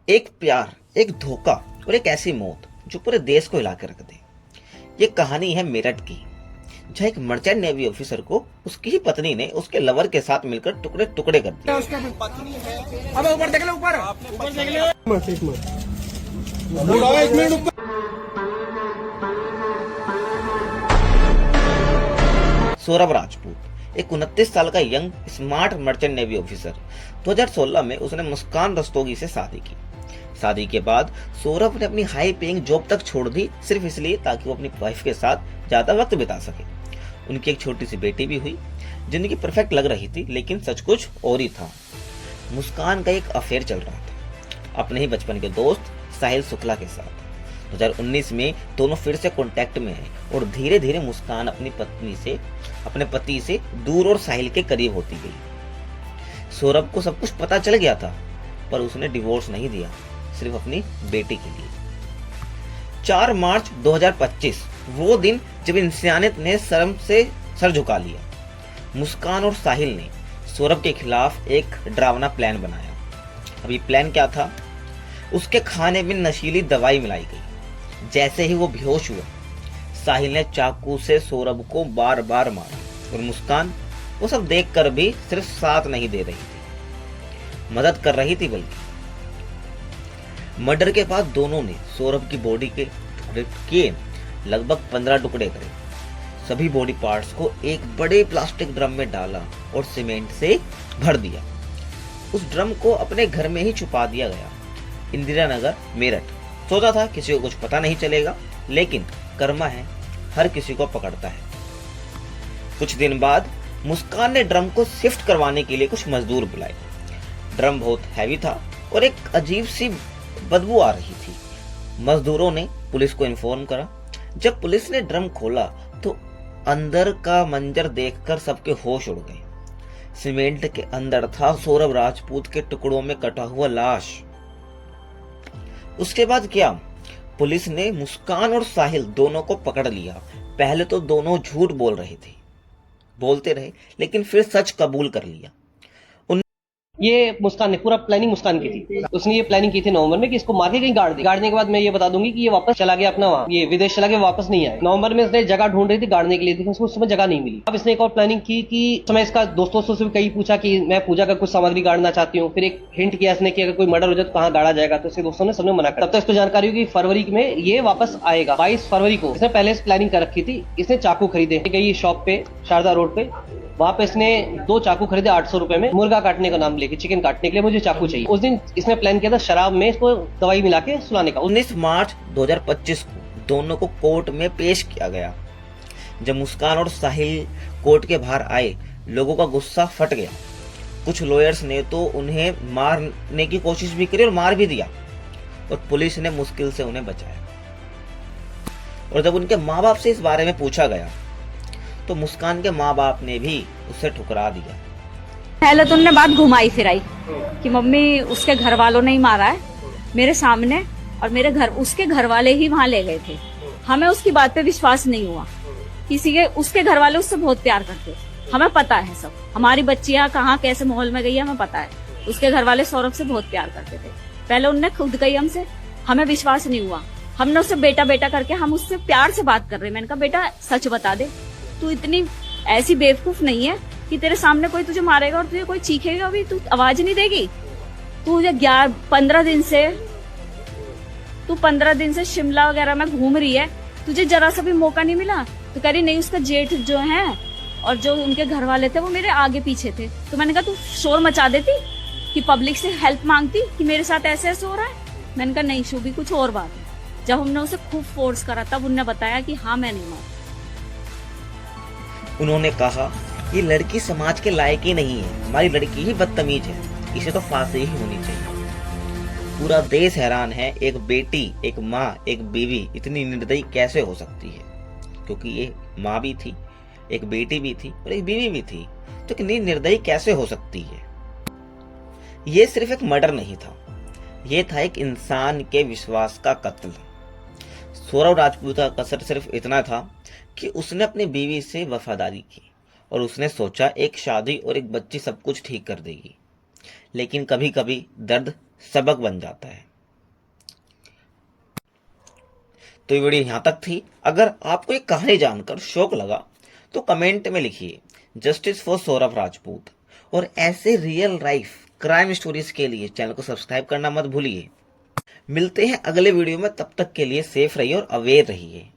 एक प्यार, एक धोखा और एक ऐसी मौत जो पूरे देश को हिला के रख दे। ये कहानी है मेरठ की, जहाँ एक मर्चेंट नेवी ऑफिसर को उसकी ही पत्नी ने उसके लवर के साथ मिलकर टुकड़े टुकड़े कर दिया। अबे ऊपर देख ले, ऊपर ऊपर देख ले। एक मिनट ऊपर। सौरभ राजपूत, एक 29 साल का young smart merchant navy officer. 2016 में उसने मुस्कान रस्तोगी से शादी की। शादी के बाद सौरभ ने अपनी हाई पेइंग जॉब तक छोड़ दी, सिर्फ इसलिए ताकि वो अपनी वाइफ के साथ ज्यादा वक्त बिता सके। उनकी एक छोटी सी बेटी भी हुई। जिंदगी परफेक्ट लग रही थी, लेकिन सच कुछ और ही था। मुस्कान का एक अफेयर चल रहा था अपने ही बचपन के दोस्त साहिल शुक्ला के साथ। 2019 में दोनों फिर से कांटेक्ट में हैं और धीरे धीरे मुस्कान अपने पति से दूर और साहिल के करीब होती गई। सौरभ को सब कुछ पता चल गया था, पर उसने डिवोर्स नहीं दिया, सिर्फ अपनी बेटी के लिए। 4 मार्च 2025 वो दिन जब इंसानियत ने शर्म से सर झुका लिया। मुस्कान और साहिल ने सौरभ के खिलाफ एक डरावना प्लान बनाया। अब ये प्लान क्या था? उसके खाने में नशीली दवाई मिलाई गई। जैसे ही वो बेहोश हुआ, साहिल ने चाकू से सौरभ को बार बार मारा और मुस्कान वो सब देखकर भी सिर्फ साथ नहीं दे रही थी, मदद कर रही थी। बल्कि मर्डर के बाद दोनों ने सौरभ की बॉडी के टुकड़े किए, लगभग 15 टुकड़े करे। सभी बॉडी पार्ट्स को एक बड़े प्लास्टिक ड्रम में डाला और सीमेंट से भर दिया। उस ड्रम को अपने घर में ही छुपा दिया गया, इंदिरा नगर, मेरठ। सोचा था किसी को कुछ पता नहीं चलेगा, लेकिन कर्मा है, हर किसी को पकड़ता है। कुछ दिन बाद मुस्कान ने ड्रम को शिफ्ट करवाने के लिए कुछ मजदूर बुलाए। ड्रम बहुत हैवी था और एक अजीब सी बदबू आ रही थी। मजदूरों ने पुलिस को इन्फॉर्म करा। जब पुलिस ने ड्रम खोला तो अंदर का मंजर देखकर सबके होश उड़ गए। सीमेंट के अंदर था सौरभ राजपूत के टुकड़ों में कटा हुआ लाश। उसके बाद क्या? पुलिस ने मुस्कान और साहिल दोनों को पकड़ लिया। पहले तो दोनों झूठ बोलते रहे, लेकिन फिर सच कबूल कर लिया। ये मुस्कान ने पूरा प्लानिंग मुस्कान की थी। उसने ये प्लानिंग की थी नवंबर में कि इसको मार के कहीं गाड़ दे। गाड़ने के बाद मैं ये बता दूंगी कि ये वापस चला गया अपना वहाँ, ये विदेश चला गया, वापस नहीं आया। नवंबर में इसने जगह ढूंढ रही थी गाड़ने के लिए, लेकिन उसको उस समय जगह नहीं मिली। अब इसने एक और प्लानिंग की कि समय इसका दोस्तों से भी कई पूछा कि मैं पूजा का कुछ सामग्री गाड़ना चाहती हूँ। फिर एक हिंट किया इसने कि अगर कोई मर्डर हो जाए तो कहाँ गाड़ा जाएगा, तो इसके दोस्तों ने सबने मना कर। तब तक इसको जानकारी हुई कि फरवरी में ये वापस आएगा। 22 फरवरी को इसने पहले से प्लानिंग कर रखी थी। इसने चाकू खरीदे, गई शॉप पे शारदा रोड पे। वहां पे इसने 2 चाकू खरीदे 800 रुपए में, मुर्गा काटने का नाम लेके, चिकन काटने के लिए मुझे चाकू चाहिए। उस दिन इसने प्लान किया था शराब में इसको दवाई मिला के सुलाने का। 19 मार्च 2025 को दोनों को कोर्ट में पेश किया गया। जब मुस्कान और साहिल कोर्ट के बाहर आए, लोगों का गुस्सा फट गया। कुछ लॉयर्स ने तो उन्हें मारने की कोशिश भी करी और मार भी दिया, और पुलिस ने मुश्किल से उन्हें बचाया। और जब उनके माँ बाप से इस बारे में पूछा गया तो मुस्कान के माँ बाप ने भी उसे ठुकरा दिया। पहले तो उन्होंने बात घुमाई फिराई कि मम्मी उसके घर वालों ने ही मारा है मेरे सामने, और उसके घर वाले ही वहाँ ले गए थे। हमें उसकी बात पे विश्वास नहीं हुआ। उसके घर वाले उससे बहुत प्यार करते, हमें पता है सब। हमारी बच्चियां कहाँ कैसे माहौल में गई है हमें पता है। उसके घर वाले सौरभ से बहुत प्यार करते थे। पहले उनने खुद कही हमसे, हमें विश्वास नहीं हुआ। हमने उससे बेटा बेटा करके हम उससे प्यार से बात कर रहे हैं। मैंने कहा बेटा सच बता दे, तू इतनी ऐसी बेवकूफ नहीं है कि तेरे सामने कोई तुझे मारेगा और तुझे कोई चीखेगा भी, तू आवाज नहीं देगी। तू 15 दिन से शिमला वगैरह में घूम रही है, तुझे जरा सा भी मौका नहीं मिला। तो कह रही नहीं, उसका जेठ जो है और जो उनके घर वाले थे वो मेरे आगे पीछे थे। तो मैंने कहा तू शोर मचा देती कि पब्लिक से हेल्प मांगती कि मेरे साथ ऐसे ऐसे हो रहा है। मैंने कहा नहीं शोभी, कुछ और बात है। जब हमने उसे खूब फोर्स करा तब उन्होंने बताया कि हाँ मैं नहीं मारती। उन्होंने कहा ये लड़की समाज के लायक ही नहीं है, हमारी लड़की ही बदतमीज है, इसे तो फांसी ही होनी चाहिए। पूरा देश हैरान है, एक बेटी, एक माँ, एक बीवी इतनी निर्दयी कैसे हो सकती है? क्योंकि ये माँ भी थी, एक बेटी भी थी और एक बीवी भी थी, तो कितनी निर्दयी कैसे हो सकती है? ये सिर्फ एक मर्डर नहीं था, ये था एक इंसान के विश्वास का कत्ल। सौरभ राजपूत का कसर सिर्फ इतना था कि उसने अपनी बीवी से वफादारी की और उसने सोचा एक शादी और एक बच्ची सब कुछ ठीक कर देगी। लेकिन कभी कभी दर्द सबक बन जाता है। तो ये वीडियो यहाँ तक थी। अगर आपको ये कहानी जानकर शौक लगा तो कमेंट में लिखिए जस्टिस फॉर सौरभ राजपूत, और ऐसे रियल लाइफ क्राइम स्टोरीज के लिए चैनल को सब्सक्राइब करना मत भूलिए। मिलते हैं अगले वीडियो में, तब तक के लिए सेफ रहिए और अवेयर रहिए।